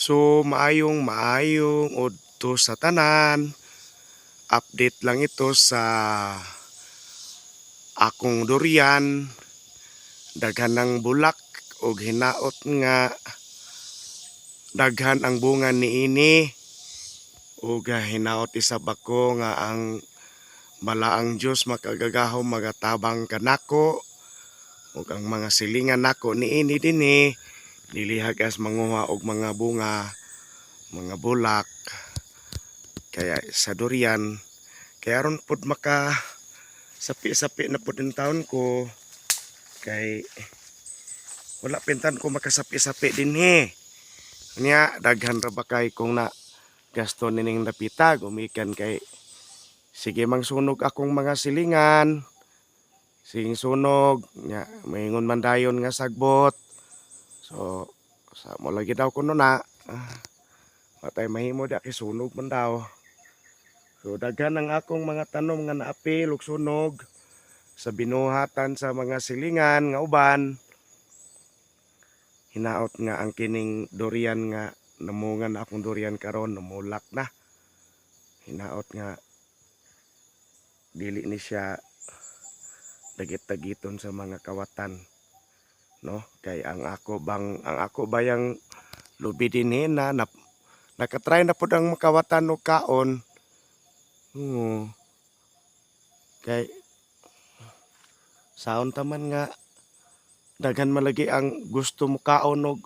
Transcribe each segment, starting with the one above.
So maayong udto sa tanan. Update lang ito sa akong durian. Daghan ng bulak o hinaot nga daghan ang bunga niini. O hinaot isab ako nga ang malaang Diyos makagagahom magatabang kanako. O ang mga silingan nako niini dinhi dilihagas manguha og mga bunga, mga bulak. Kaya sa durian, kaya aron pud maka sapi-sapi na pud in taon ko. Kay wala pintan ko makasapi-sapi dinhi. Nya daghan ra ba kay kung na gasto nining napita gumikan kay sige mangsunog akong mga silingan. Sing sunog nya maingon man dayon nga sagbot. So sa mo lagi daw kuno na. Patay mahimo da kay sunog man daw. So daghan ang akong mga tanom nga naapil og sunog sa binuhatan sa mga silingan nga uban. Hinaot nga ang kining durian nga namungan na akong durian karon namulak na. Hinaot nga dili ni siya dagit-dagiton sa mga kawatan, no? Kay ang ako bayang lubi dinhi na nakatry na pud ang makawatan og kaon. Kay saon taman nga daghan malagi ang gusto mo kaon og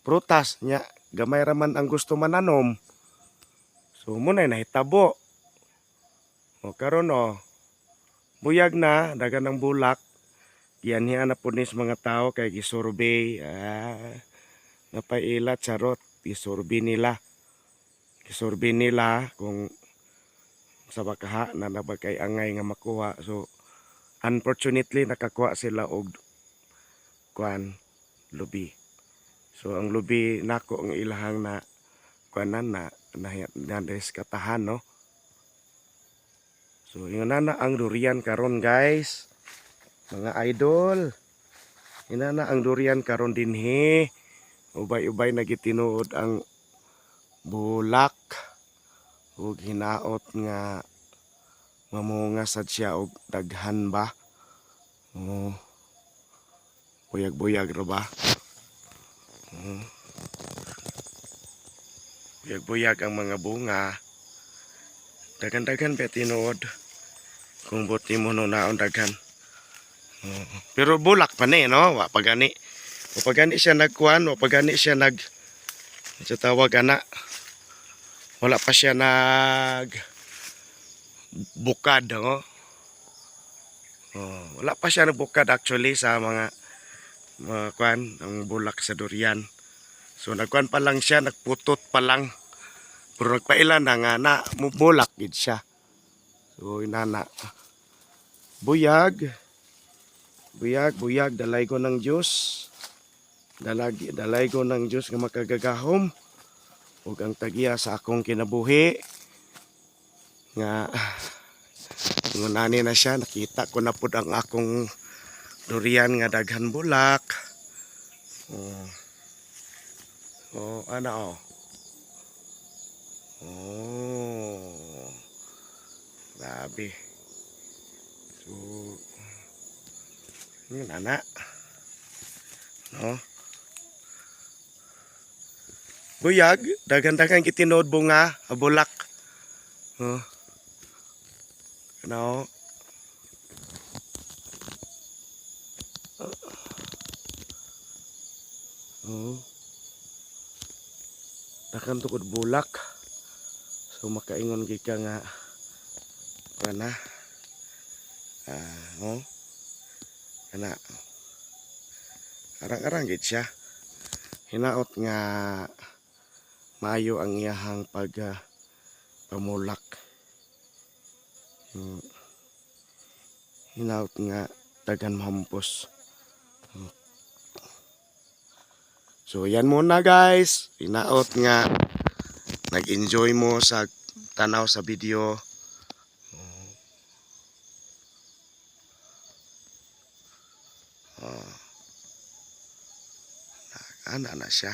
prutas nya gamay ra man ang gusto mananom. So mo na nahitabo. O karon buyag na daghan ng bulak. Gianhian na pud ni sa mga tao kay gisurvey. Napailat charot, gisurvey nila. Gisurvey nila kung sa bakaha na nabagay angay nga makuha. So unfortunately nakakuha sila og lubi. So ang lubi nako ang ilahang na kuanan na katahan, no? So yun na ang durian karon guys. Mga idol. Yun na ang durian karon dinhi. Ubay-ubay na gitinuod ang bulak ug hinaot nga mamunga sad siya og daghan ba. Buyag-buyag ra ba? Buyag-buyag ang mga bunga. Daghan-daghan ba tinuod kung buti mo no naon daghan. Pero bulak pa ni, no? Wa pagani. O pagani siya nagkuan, o pagani siya sa tawag ana. Wala pa siya bukad, no? Wala pa siya nagbukad actually sa mga kuan ang bulak sa durian. So nagkuan pa lang siya, nagputot pa lang. Pero nagpailan na nga na bulak gid siya. So inana. Buyag, dalay ko ng Diyos. Dalay ko ng Diyos nga makagagahom. Ug ang tagiya sa akong kinabuhi. Nga, ngunani na siya, nakita ko na po ang akong durian nga daghan bulak. Ano. Grabe. So, yun anak. No? Buyag, daghan-daghan kitinood bunga, bulak. No? Daghan tukod bulak. So makaingon gika nga kana kana arang-arang gid siya. Hinaot nga maayo ang iyahang pamulak. Hinaot nga daghan mahampos. So yan muna guys. Hinaot nga nag-enjoy mo sa tanaw sa video. Ana na siya.